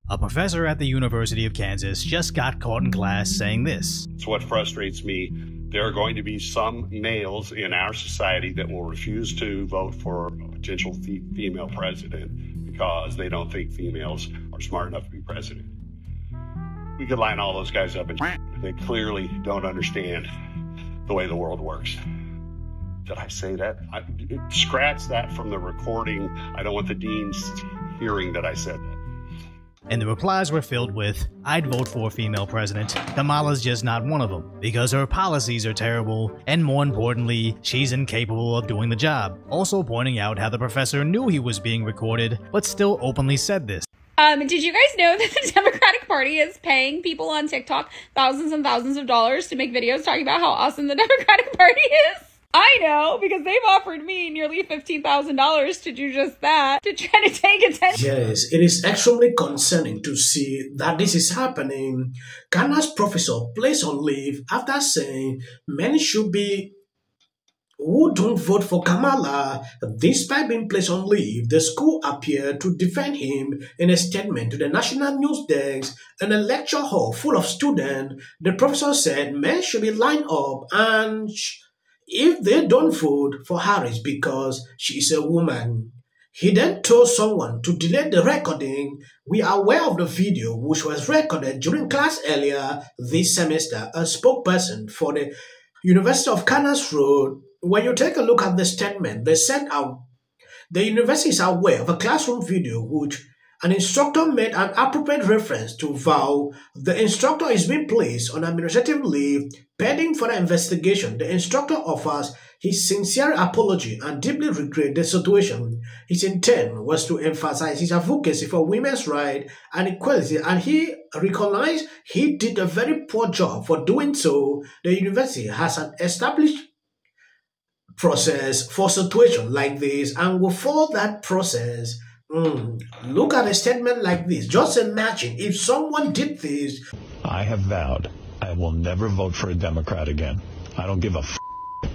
A professor at the University of Kansas just got caught in class saying this. It's what frustrates me. There are going to be some males in our society that will refuse to vote for a potential female president because they don't think females are smart enough to be president. We could line all those guys up and they clearly don't understand the way the world works. Did I say that? Scratch that from the recording. I don't want the deans hearing that I said that. And the replies were filled with, "I'd vote for a female president. Kamala's just not one of them, because her policies are terrible, and more importantly, she's incapable of doing the job." Also pointing out how the professor knew he was being recorded, but still openly said this. Did you guys know that the Democratic Party is paying people on TikTok thousands and thousands of dollars to make videos talking about how awesome the Democratic Party is? I know, because they've offered me nearly $15,000 to do just that, to try to take attention. Yes, it is extremely concerning to see that this is happening. Ghana's professor placed on leave after saying men should be who don't vote for Kamala. Despite being placed on leave, the school appeared to defend him in a statement to the national news desk. In a lecture hall full of students, the professor said men should be lined up and if they don't vote for Harris because she is a woman. He then told someone to delete the recording. We are aware of the video, which was recorded during class earlier this semester. A spokesperson for the University of Kansas wrote, when you take a look at the statement they sent out, the university is aware of a classroom video which an instructor made an appropriate reference to vow. The instructor is being placed on administrative leave pending further investigation. The instructor offers his sincere apology and deeply regret the situation. His intent was to emphasize his advocacy for women's rights and equality, and he recognized he did a very poor job for doing so. The university has an established process for situations like this and will follow that process. Look at a statement like this. Just imagine if someone did this. I have vowed I will never vote for a Democrat again. I don't give a f***.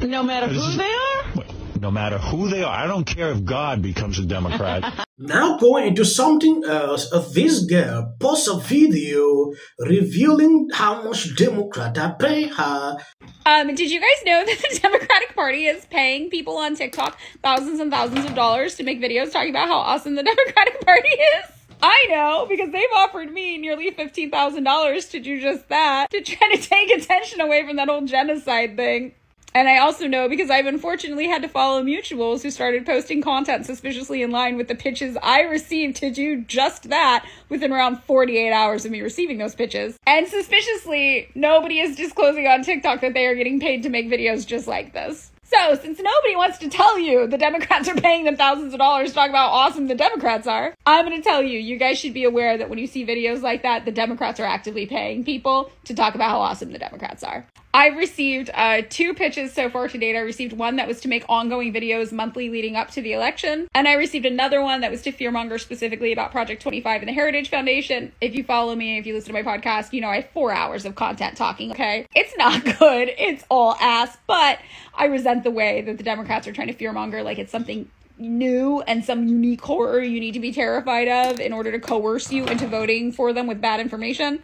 No matter who they are? No matter who they are. I don't care if God becomes a Democrat. Now going into something else, this girl posts a video revealing how much Democrats are paying her. Did you guys know that the Democratic Party is paying people on TikTok thousands and thousands of dollars to make videos talking about how awesome the Democratic Party is? I know, because they've offered me nearly $15,000 to do just that, to try to take attention away from that whole genocide thing. And I also know because I've unfortunately had to follow mutuals who started posting content suspiciously in line with the pitches I received to do just that within around 48 hours of me receiving those pitches. And suspiciously, nobody is disclosing on TikTok that they are getting paid to make videos just like this. So, since nobody wants to tell you the Democrats are paying them thousands of dollars to talk about how awesome the Democrats are, I'm going to tell you, you guys should be aware that when you see videos like that, the Democrats are actively paying people to talk about how awesome the Democrats are. I've received 2 pitches so far to date. I received one that was to make ongoing videos monthly leading up to the election. And I received another one that was to fearmonger specifically about Project 25 and the Heritage Foundation. If you follow me, if you listen to my podcast, you know I have 4 hours of content talking, okay? It's not good. It's all ass. But I resent the way that the Democrats are trying to fearmonger like it's something new and some unique horror you need to be terrified of in order to coerce you into voting for them with bad information.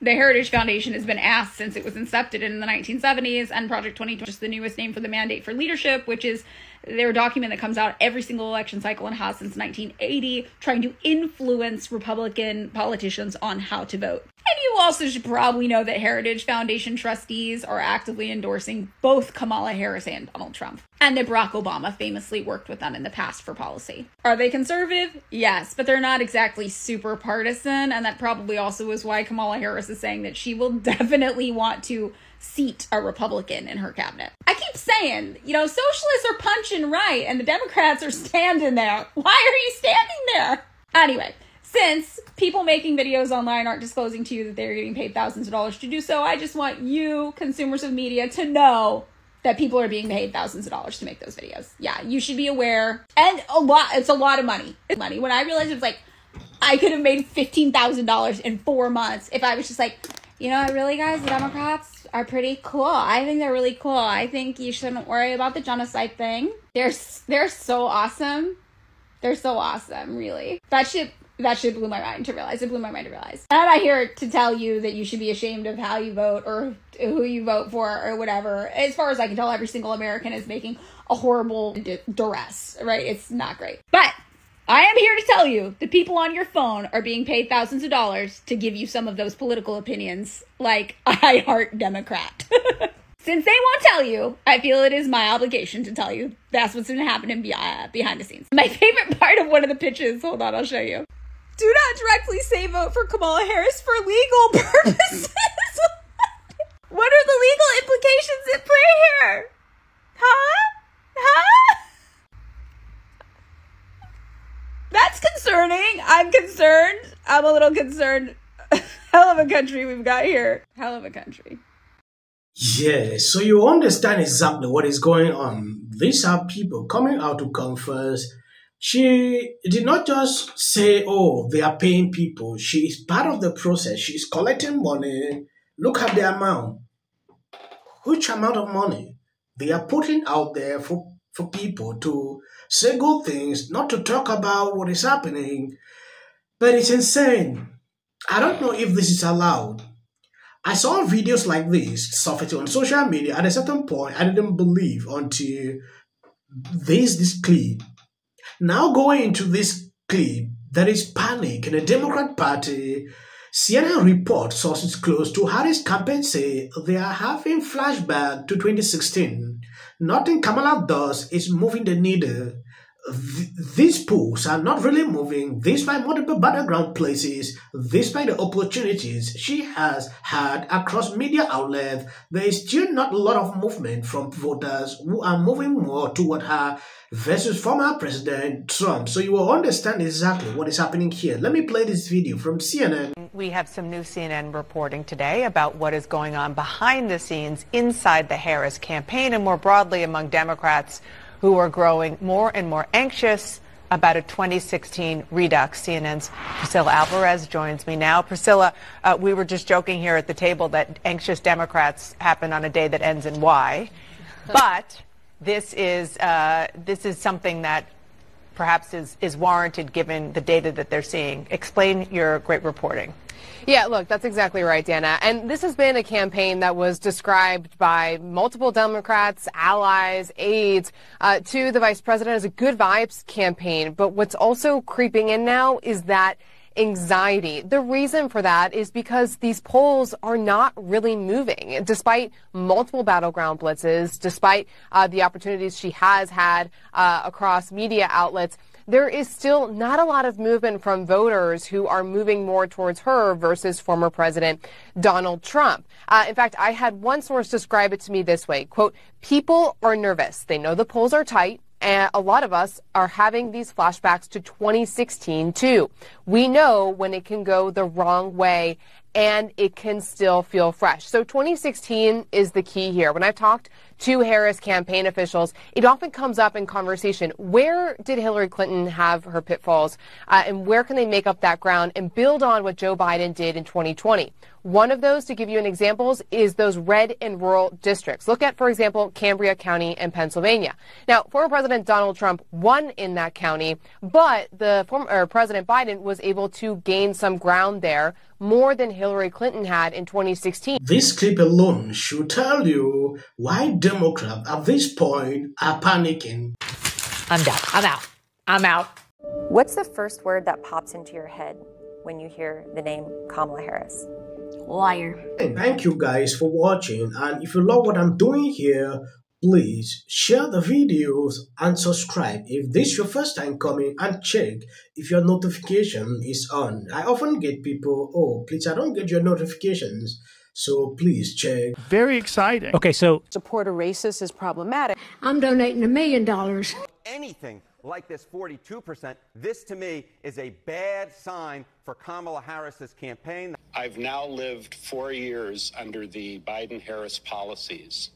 The Heritage Foundation has been asked since it was incepted in the 1970s, and Project 2020 is just the newest name for the Mandate for Leadership, which is their document that comes out every single election cycle and has since 1980, trying to influence Republican politicians on how to vote. And you also should probably know that Heritage Foundation trustees are actively endorsing both Kamala Harris and Donald Trump, and that Barack Obama famously worked with them in the past for policy. Are they conservative? Yes, but they're not exactly super partisan, and that probably also is why Kamala Harris is saying that she will definitely want to seat a Republican in her cabinet. I keep saying, you know, socialists are punching right, and the Democrats are standing there. Why are you standing there? Anyway, since people making videos online aren't disclosing to you that they're getting paid thousands of dollars to do so, I just want you, consumers of media, to know that people are being paid thousands of dollars to make those videos. Yeah, you should be aware. And it's a lot of money. It's money. When I realized it was like, I could have made $15,000 in 4 months if I was just like, you know what, really, guys, the Democrats are pretty cool. I think they're really cool. I think you shouldn't worry about the genocide thing. They're so awesome. They're so awesome, really. That shit That shit blew my mind to realize. It blew my mind to realize. I'm not here to tell you that you should be ashamed of how you vote or who you vote for or whatever. As far as I can tell, every single American is making a horrible duress, right? It's not great. But I am here to tell you the people on your phone are being paid thousands of dollars to give you some of those political opinions, like I heart Democrat. Since they won't tell you, I feel it is my obligation to tell you that's what's been happening behind the scenes. My favorite part of one of the pitches, hold on, I'll show you. Do not directly say vote for Kamala Harris for legal purposes. What are the legal implications at play here? Huh? That's concerning. I'm concerned. I'm a little concerned. Hell of a country we've got here. Hell of a country. Yeah, so you understand exactly what is going on. These are people coming out to confess. She did not just say, oh, they are paying people. She is part of the process. She is collecting money. Look at the amount. Which amount of money they are putting out there for people to say good things, not to talk about what is happening. But it's insane. I don't know if this is allowed. I saw videos like this surfacing on social media. At a certain point, I didn't believe until this clip. Now going into this clip, there is panic in the Democrat Party. CNN report sources close to Harris' campaign say they are having flashback to 2016. Nothing Kamala does is moving the needle. These polls are not really moving, despite multiple battleground places, despite the opportunities she has had across media outlets. There is still not a lot of movement from voters who are moving more toward her versus former President Trump. So you will understand exactly what is happening here. Let me play this video from CNN. We have some new CNN reporting today about what is going on behind the scenes inside the Harris campaign and more broadly among Democrats who are growing more and more anxious about a 2016 redux. CNN's Priscilla Alvarez joins me now. Priscilla, we were just joking here at the table that anxious Democrats happen on a day that ends in Y. But this is something that perhaps is warranted given the data that they're seeing. Explain your great reporting. Yeah, look, that's exactly right, Dana. And this has been a campaign that was described by multiple Democrats, allies, aides, to the vice president as a good vibes campaign. But what's also creeping in now is that anxiety. The reason for that is because these polls are not really moving, despite multiple battleground blitzes, despite the opportunities she has had across media outlets. There is still not a lot of movement from voters who are moving more towards her versus former President Donald Trump. In fact, I had one source describe it to me this way, quote, people are nervous. They know the polls are tight. And a lot of us are having these flashbacks to 2016, too. We know when it can go the wrong way and it can still feel fresh. So 2016 is the key here. When I've talked to Harris campaign officials, it often comes up in conversation. Where did Hillary Clinton have her pitfalls? And where can they make up that ground and build on what Joe Biden did in 2020? One of those, to give you an example, is those red and rural districts. Look at, for example, Cambria County in Pennsylvania. Now, former President Donald Trump won in that county, but the former President Biden was able to gain some ground there, more than Hillary Clinton had in 2016. This clip alone should tell you why Democrats at this point are panicking. I'm done. I'm out. I'm out. What's the first word that pops into your head when you hear the name Kamala Harris? Liar. Thank you guys for watching, and if you love what I'm doing here, please share the videos and subscribe if this is your first time coming, and check if your notification is on. I often get people, oh please, I don't get your notifications, so please check. Very exciting. Okay, so support a racist is problematic. I'm donating $1 million. Anything like this 42%, this to me is a bad sign for Kamala Harris's campaign. I've now lived 4 years under the Biden-Harris policies,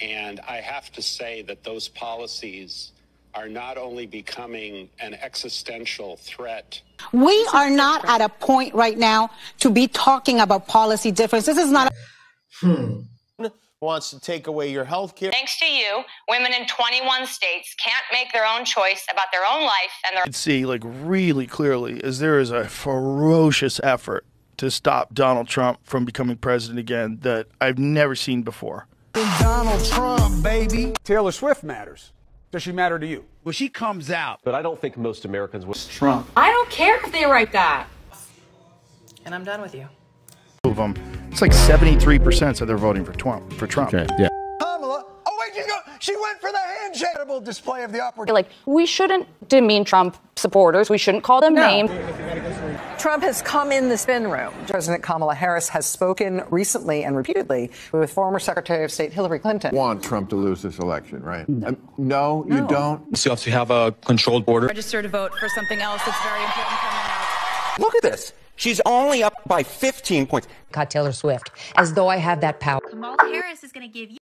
and I have to say that those policies are not only becoming an existential threat. We are not at a point right now to be talking about policy differences. This is not wants to take away your health care. Thanks to you, women in 21 states can't make their own choice about their own life and their... You can see, like, really clearly is there is a ferocious effort to stop Donald Trump from becoming president again that I've never seen before. Donald Trump, baby. Taylor Swift matters. Does she matter to you? Well, she comes out. But I don't think most Americans would. Trump. I don't care if they write that. And I'm done with you. Of them, it's like 73% said they're voting for Trump. Okay, yeah. Kamala. Oh, wait, she went for the handshake. Display of the opportunity. Like, we shouldn't demean Trump supporters. We shouldn't call them names. Trump has come in the spin room. President Kamala Harris has spoken recently and repeatedly with former Secretary of State Hillary Clinton. Want Trump to lose this election, right? No, you don't. So you have to have a controlled border. Register to vote for something else that's very important coming out. Look at this. She's only up by 15 points. Caught Taylor Swift, as though I have that power. Kamala Harris is going to give you